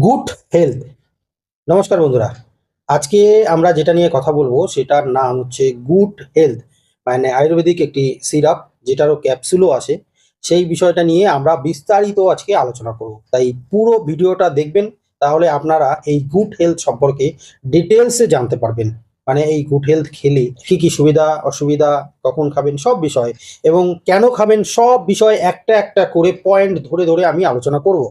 Good health. নমস্কার বন্ধুরা, আজকে আমরা যেটা নিয়ে কথা বলবো সেটার নাম হচ্ছে গুড হেলথ, মানে আয়ুর্বেদিক একটি সিরাপ যেটারও ক্যাপসুলও আছে। সেই বিষয়টা নিয়ে আমরা বিস্তারিত আজকে আলোচনা করব, তাই পুরো ভিডিওটা দেখবেন, তাহলে আপনারা এই গুড হেলথ সম্পর্কে ডিটেলসে জানতে পারবেন। মানে এই গুড হেলথ খেলে কি কি সুবিধা অসুবিধা, কখন খাবেন, সব বিষয় এবং কেন খাবেন, সব বিষয় একটা একটা করে পয়েন্ট ধরে ধরে আমি আলোচনা করব।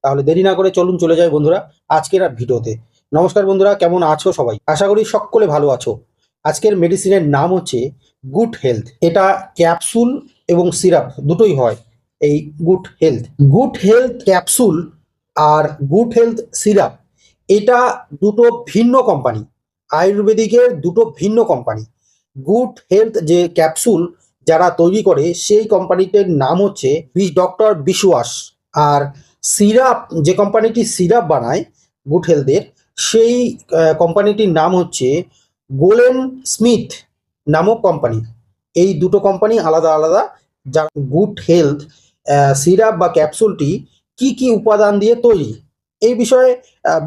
তাহলে দেরি না করে চলুন চলে যাই বন্ধুরা আজকের ভিডিওতে। নমস্কার বন্ধুরা, কেমন আছো সবাই? আশা করি সকলে ভালো আছো। আজকের মেডিসিনের নাম হচ্ছে গুড হেলথ। এটা ক্যাপসুল এবং সিরাপ দুটোই হয়। এই গুড হেলথ ক্যাপসুল আর গুড হেলথ সিরাপ, এটা দুটো ভিন্ন কোম্পানি, আয়ুর্বেদিকের দুটো ভিন্ন কোম্পানি। গুড হেলথ যে ক্যাপসুল যারা তৈরি করে সেই কোম্পানিটির নাম হচ্ছে ডক্টর বিশ্বাস। আর সিরাপ যে কোম্পানিটি সিরাপ বানায় গুড হেলথের, সেই কোম্পানিটির নাম হচ্ছে গোলেন স্মিথ নামক কোম্পানি। এই দুটো কোম্পানি আলাদা আলাদা। যা গুড হেলথ সিরাপ বা ক্যাপসুলটি কি কি উপাদান দিয়ে তৈরি, এই বিষয়ে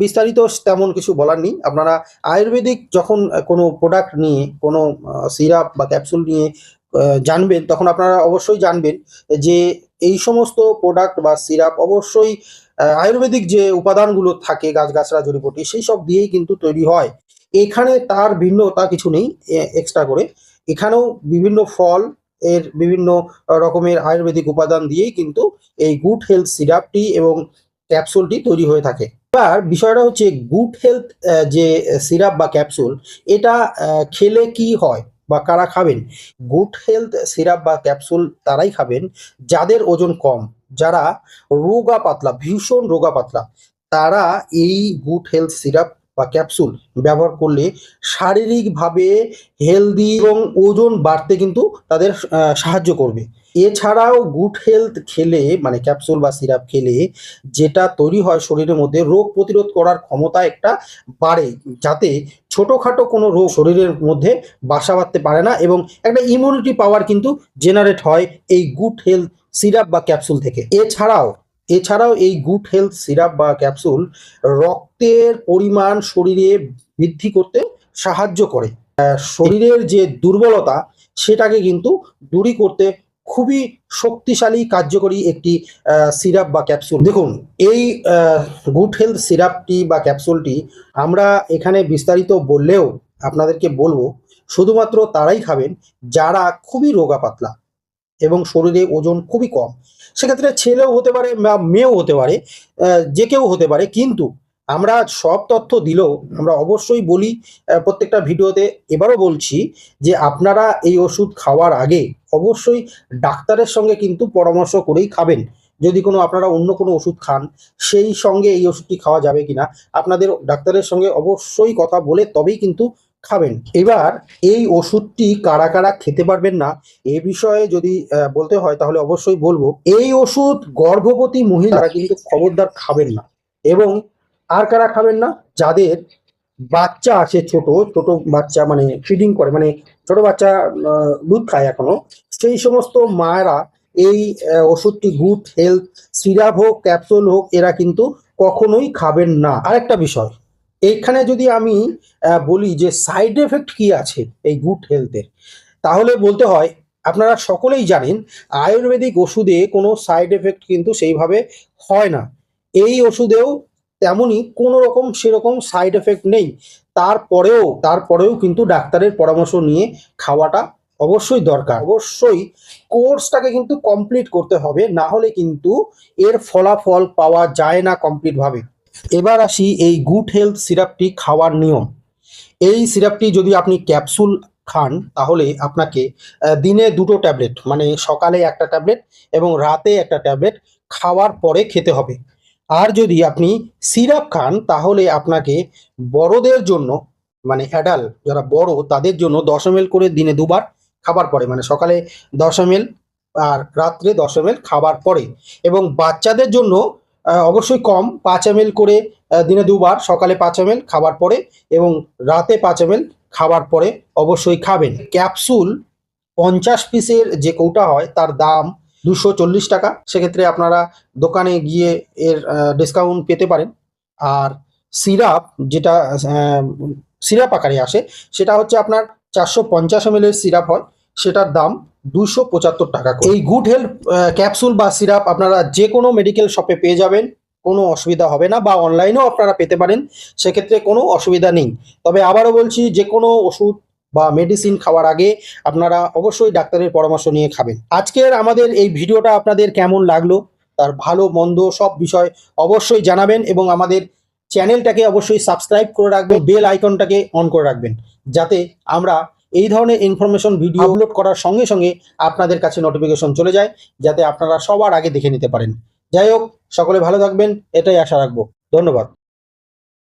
বিস্তারিত তেমন কিছু বলার নেই। আপনারা আয়ুর্বেদিক যখন কোনো প্রোডাক্ট নিয়ে, কোনো সিরাপ বা ক্যাপসুল নিয়ে জানবেন, তখন আপনারা অবশ্যই জানবেন যে এই সমস্ত প্রোডাক্ট বা সিরাপ অবশ্যই আয়ুর্বেদিক যে উপাদানগুলো থাকে, গাছগাছড়া জড়িবুটি, সেই সব দিয়েই কিন্তু তৈরি হয়। এখানে তার ভিন্নতা কিছু নেই এক্সট্রা করে। এখানেও বিভিন্ন ফল এর বিভিন্ন রকমের আয়ুর্বেদিক উপাদান দিয়েই কিন্তু এই গুড হেলথ সিরাপটি এবং ক্যাপসুলটি তৈরি হয়ে থাকে। এবার বিষয়টা হচ্ছে গুড হেলথ যে সিরাপ বা ক্যাপসুল, এটা খেলে কি হয় বা কারা খাবেন? গুড হেলথ সিরাপ বা ক্যাপসুল তারাই খাবেন যাদের ওজন কম, যারা রোগা পাতলা, ভীষণ রোগা পাতলা, তারা এই গুড হেলথ সিরাপ বা ক্যাপসুল ব্যবহার করলে শারীরিকভাবে হেলদি এবং ওজন বাড়তে কিন্তু তাদের সাহায্য করবে। এছাড়াও গুড হেলথ খেলে, মানে ক্যাপসুল বা সিরাপ খেলে যেটা তৈরি হয় শরীরের মধ্যে, রোগ প্রতিরোধ করার ক্ষমতা একটা বাড়ে, যাতে ছোটোখাটো কোনো রোগ শরীরের মধ্যে বাসা বাঁধতে পারে না, এবং একটা ইমিউনিটি পাওয়ার কিন্তু জেনারেট হয় এই গুড হেলথ সিরাপ বা ক্যাপসুল থেকে। এছাড়াও এই গুড হেলথ সিরাপ বা ক্যাপসুল রক্তের পরিমাণ শরীরে বৃদ্ধি করতে সাহায্য করে। শরীরের যে দুর্বলতা সেটাকে কিন্তু দূরী করতে খুবই শক্তিশালী কার্যকরী একটি সিরাপ বা ক্যাপসুল। দেখুন, এই গুড হেলথ সিরাপটি বা ক্যাপসুলটি আমরা এখানে বিস্তারিত বললেও আপনাদেরকে বলবো শুধুমাত্র তারাই খাবেন যারা খুবই রোগা পাতলা এবং শরীরে ওজন খুবই কম। সেক্ষেত্রে ছেলেও হতে পারে বা মেয়েও হতে পারে, যে কেউ হতে পারে। কিন্তু আমরা সব তথ্য দিলেও আমরা অবশ্যই বলি প্রত্যেকটা ভিডিওতে, এবারও বলছি যে আপনারা এই ওষুধ খাওয়ার আগে অবশ্যই ডাক্তারের সঙ্গে কিন্তু পরামর্শ করেই খাবেন। যদি কোনো আপনারা অন্য কোনো ওষুধ খান, সেই সঙ্গে এই ওষুধটি খাওয়া যাবে কিনা আপনাদের ডাক্তারের সঙ্গে অবশ্যই কথা বলে তবেই কিন্তু খাবেন। এবার এই ওষুধটি কারা কারা খেতে পারবেন না, এ বিষয়ে যদি বলতে হয় তাহলে অবশ্যই বলবো, এই ওষুধ গর্ভবতী মহিলারা কিন্তু খবরদার খাবেন না। এবং আর কারা খাবেন না? যাদের বাচ্চা আছে, ছোট ছোট বাচ্চা, মানে ফিডিং করে, মানে ছোট বাচ্চা দুধ খায় এখনো, সেই সমস্ত মায়েরা এই ওষুধটি গুড হেলথ সিরাপ হোক ক্যাপসুল হোক, এরা কিন্তু কখনোই খাবেন না। আরেকটা বিষয় এইখানে যদি আমি বলি যে সাইড এফেক্ট কি আছে এই গুড হেলথের, তাহলে বলতে হয় আপনারা সকলেই জানেন আয়ুর্বেদিক ওষুধে কোনো সাইড এফেক্ট কিন্তু সেইভাবে হয় না। এই ওষুধেও তেমনই কোনো রকম সেরকম সাইড এফেক্ট নেই। তারপরেও কিন্তু ডাক্তারের পরামর্শ নিয়ে খাওয়াটা অবশ্যই দরকার। অবশ্যই কোর্সটাকে কিন্তু কমপ্লিট করতে হবে, না হলে কিন্তু এর ফলাফল পাওয়া যায় না কমপ্লিটভাবে। এবার আসি এই গুড হেলথ সিরাপটি খাওয়ার নিয়ম। এই সিরাপটি যদি আপনি ক্যাপসুল খান, তাহলে আপনাকে দিনে 2টো ট্যাবলেট, মানে সকালে একটা ট্যাবলেট এবং রাতে একটা ট্যাবলেট খাওয়ার পরে খেতে হবে। আর যদি আপনি সিরাপ খান, তাহলে আপনাকে বড়দের জন্য, মানে অ্যাডাল্ট যারা বড়, তাদের জন্য 10 ml করে দিনে 2বার খাবার পরে, মানে সকালে 10 ml আর রাত্রে 10 ml খাবার পরে। এবং বাচ্চাদের জন্য অবশ্যই কম, 5 ml করে দিনে 2বার, সকালে 5 ml খাবার পরে এবং রাতে 5 ml খাবার পরে অবশ্যই খাবেন। ক্যাপসুল 50 পিসের যে কৌটা হয় তার দাম 240 টাকা। সেক্ষেত্রে আপনারা দোকানে গিয়ে এর ডিসকাউন্ট পেতে পারেন। আর সিরাপ যেটা সিরাপ আকারে আসে সেটা হচ্ছে আপনার 450 ml এর সিরাপ হয়, সেটার দাম 275 টাকা করে। এই গুড হেলথ ক্যাপসুল বা সিরাপ আপনারা যে কোনো মেডিকেল শপে পেয়ে যাবেন, কোনো অসুবিধা হবে না, বা অনলাইনেও আপনারা পেতে পারেন, সেক্ষেত্রে কোনো অসুবিধা নেই। তবে আবারও বলছি, যে কোনো ওষুধ বা মেডিসিন খাওয়ার আগে আপনারা অবশ্যই ডাক্তারের পরামর্শ নিয়ে খাবেন। আজকের আমাদের এই ভিডিওটা আপনাদের কেমন লাগলো, তার ভালো মন্দ সব বিষয় অবশ্যই জানাবেন, এবং আমাদের চ্যানেলটাকে অবশ্যই সাবস্ক্রাইব করে রাখবেন, বেল আইকনটাকে অন করে রাখবেন, যাতে আমরা এই ধরনের ইনফরমেশন ভিডিও আপলোড করার সঙ্গে সঙ্গে আপনাদের কাছে নোটিফিকেশন চলে যায়, যাতে আপনারা সবার আগে দেখে নিতে পারেন। যাই হোক, সকলে ভালো থাকবেন, এটাই আশা রাখবো। ধন্যবাদ।